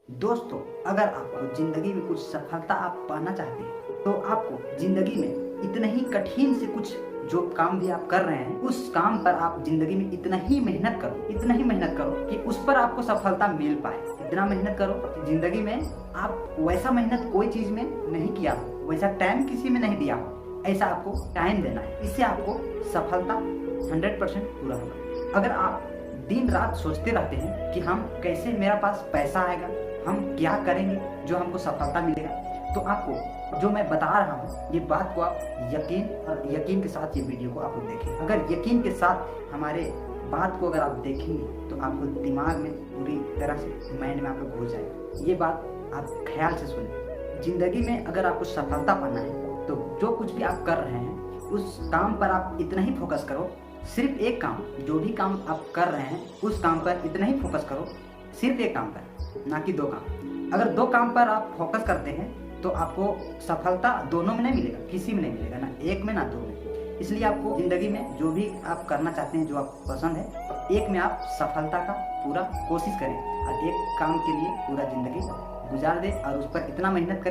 दोस्तों, अगर आपको ज़िंदगी में कुछ सफलता आप पाना चाहते हैं तो आपको ज़िंदगी में इतने ही कठिन से कुछ जो काम भी आप कर रहे हैं उस काम पर आप ज़िंदगी में इतना ही मेहनत करो कि उस पर आपको सफलता मिल पाए। इतना मेहनत करो कि ज़िंदगी में आप वैसा मेहनत कोई चीज़ में नहीं किया हो, वैसा टाइम किसी में नहीं दिया हो, ऐसा आपको टाइम देना है। इससे आपको सफलता 100% पूरा होगा। अगर आप दिन रात सोचते रहते हैं कि हम कैसे मेरा पास पैसा आएगा, हम क्या करेंगे जो हमको सफलता मिलेगा, तो आपको जो मैं बता रहा हूँ ये बात को आप यकीन के साथ ये वीडियो को आप देखें। अगर यकीन के साथ हमारे बात को अगर आप देखेंगे तो आपको दिमाग में पूरी तरह से माइंड में आपको घुस जाएगा। ये बात आप ख्याल से सुनें। जिंदगी में अगर आपको सफलता पाना है तो जो कुछ भी आप कर रहे हैं उस काम पर आप इतना ही फोकस करो। सिर्फ एक काम, जो भी काम आप कर रहे हैं उस काम पर इतना ही फोकस करो, सिर्फ एक काम पर, ना कि दो काम। अगर दो काम पर आप फोकस करते हैं तो आपको सफलता दोनों में नहीं मिलेगा, किसी में नहीं मिलेगा, ना एक में ना दो में। इसलिए आपको ज़िंदगी में जो भी आप करना चाहते हैं, जो आपको पसंद है, एक में आप सफलता का पूरा कोशिश करें और एक काम के लिए पूरा ज़िंदगी गुजार दे और उस पर इतना मेहनत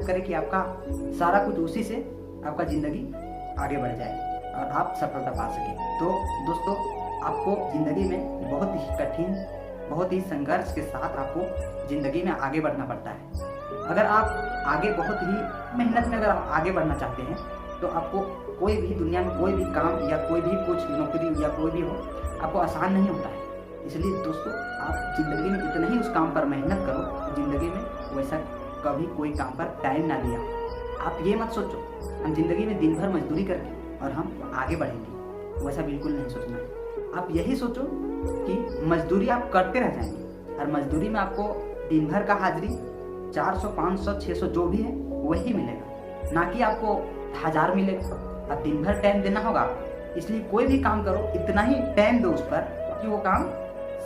करें कि आपका सारा कुछ उसी से आपका ज़िंदगी आगे बढ़ जाए और आप सफलता पा सकें। तो दोस्तों, आपको ज़िंदगी में बहुत ही कठिन, बहुत ही संघर्ष के साथ आपको ज़िंदगी में आगे बढ़ना पड़ता है। अगर आप आगे बहुत ही मेहनत में अगर आप आगे बढ़ना चाहते हैं तो आपको कोई भी दुनिया में कोई भी काम या कोई भी कुछ नौकरी या कोई भी हो, आपको आसान नहीं होता है। इसलिए दोस्तों, आप ज़िंदगी में इतना ही उस काम पर मेहनत करो, ज़िंदगी में वैसा कभी कोई काम पर टाइम ना दिया। आप ये मत सोचो हम ज़िंदगी में दिन भर मजदूरी करके और हम आगे बढ़ेंगे, वैसा बिल्कुल नहीं सोचना है। आप यही सोचो कि मजदूरी आप करते रह जाएंगे और मजदूरी में आपको दिन भर का हाजिरी 400, 500, 600 जो भी है वही मिलेगा, ना कि आपको 1000 मिलेगा। अब दिन भर टाइम देना होगा आपको। इसलिए कोई भी काम करो इतना ही टाइम दो उस पर कि वो काम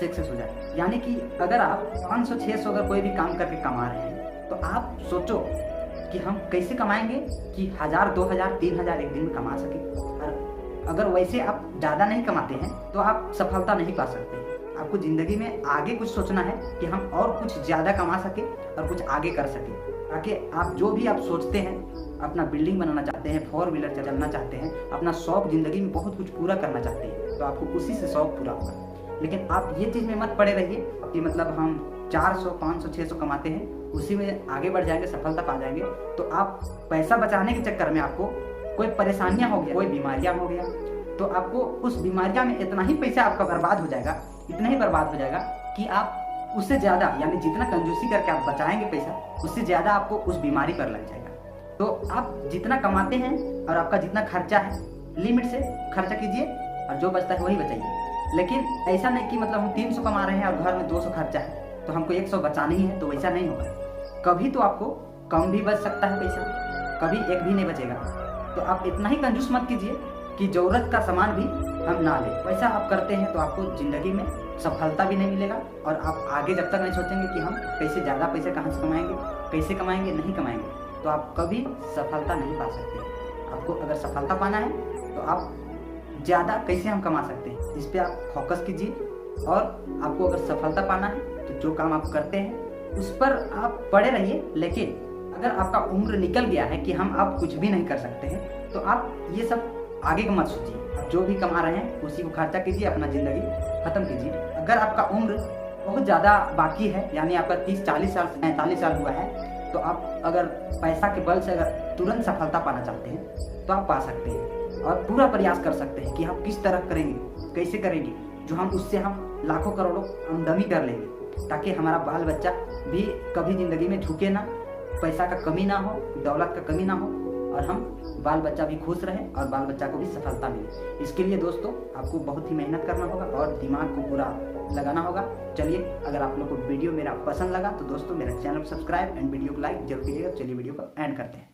सक्सेस हो जाए। यानी कि अगर आप 500, 600 अगर कोई भी काम करके कमा रहे हैं तो आप सोचो कि हम कैसे कमाएंगे कि 1000, 2000, 3000 एक दिन में कमा सके। और अगर वैसे आप ज़्यादा नहीं कमाते हैं तो आप सफलता नहीं पा सकते। आपको ज़िंदगी में आगे कुछ सोचना है कि हम और कुछ ज़्यादा कमा सके और कुछ आगे कर सके, ताकि आप जो भी आप सोचते हैं, अपना बिल्डिंग बनाना चाहते हैं, 4 व्हीलर चलना चाहते हैं, अपना शौक ज़िंदगी में बहुत कुछ पूरा करना चाहते हैं, तो आपको उसी से शौक पूरा होगा। लेकिन आप ये चीज़ में मत पड़े रहिए कि मतलब हम 400, 500, 600 कमाते हैं, उसी में आगे बढ़ जाएंगे, सफलता पा जाएंगे। तो आप पैसा बचाने के चक्कर में आपको कोई परेशानियाँ हो गया, कोई बीमारियाँ हो गया, तो आपको उस बीमारियाँ में इतना ही पैसा आपका बर्बाद हो जाएगा, इतना ही बर्बाद हो जाएगा कि आप उससे ज़्यादा, यानी जितना कंजूसी करके आप बचाएंगे पैसा, उससे ज़्यादा आपको उस बीमारी पर लग जाएगा। तो आप जितना कमाते हैं और आपका जितना खर्चा है, लिमिट से खर्चा कीजिए और जो बचता है वही बचाइए। लेकिन ऐसा नहीं कि मतलब हम 300 कमा रहे हैं और घर में 200 खर्चा है तो हमको 100 बचाना ही है, तो वैसा नहीं होगा। कभी तो आपको कम भी बच सकता है पैसा, कभी एक भी नहीं बचेगा। तो आप इतना ही कंजूस मत कीजिए कि ज़रूरत का सामान भी हम ना लें। वैसा आप करते हैं तो आपको ज़िंदगी में सफलता भी नहीं मिलेगा और आप आगे जब तक नहीं सोचेंगे कि हम कैसे ज़्यादा पैसे कहाँ से कमाएंगे, कैसे कमाएंगे, नहीं कमाएंगे, तो आप कभी सफलता नहीं पा सकते। आपको अगर सफलता पाना है तो आप ज़्यादा कैसे हम कमा सकते हैं, इस पर आप फोकस कीजिए। और आपको अगर सफलता पाना है तो जो काम आप करते हैं उस पर आप पड़े रहिए। लेकिन अगर आपका उम्र निकल गया है कि हम आप कुछ भी नहीं कर सकते हैं तो आप ये सब आगे का मत सोचिए। जो भी कमा रहे हैं उसी को खर्चा कीजिए, अपना ज़िंदगी ख़त्म कीजिए। अगर आपका उम्र बहुत ज़्यादा बाकी है, यानी आपका 30, 40 साल, 45 साल हुआ है, तो आप अगर पैसा के बल से अगर तुरंत सफलता पाना चाहते हैं तो आप पा सकते हैं और पूरा प्रयास कर सकते हैं कि हम किस तरह करेंगे, कैसे करेंगे, जो हम उससे हम लाखों करोड़ों आमदनी कर लेंगे, ताकि हमारा बाल बच्चा भी कभी ज़िंदगी में झुके ना, पैसा का कमी ना हो, दौलत का कमी ना हो, और हम बाल बच्चा भी खुश रहे और बाल बच्चा को भी सफलता मिले। इसके लिए दोस्तों आपको बहुत ही मेहनत करना होगा और दिमाग को पूरा लगाना होगा। चलिए, अगर आप लोग को वीडियो मेरा पसंद लगा तो दोस्तों मेरा चैनल को सब्सक्राइब एंड वीडियो को लाइक जरूर कीजिएगा। चलिए वीडियो को एंड करते हैं।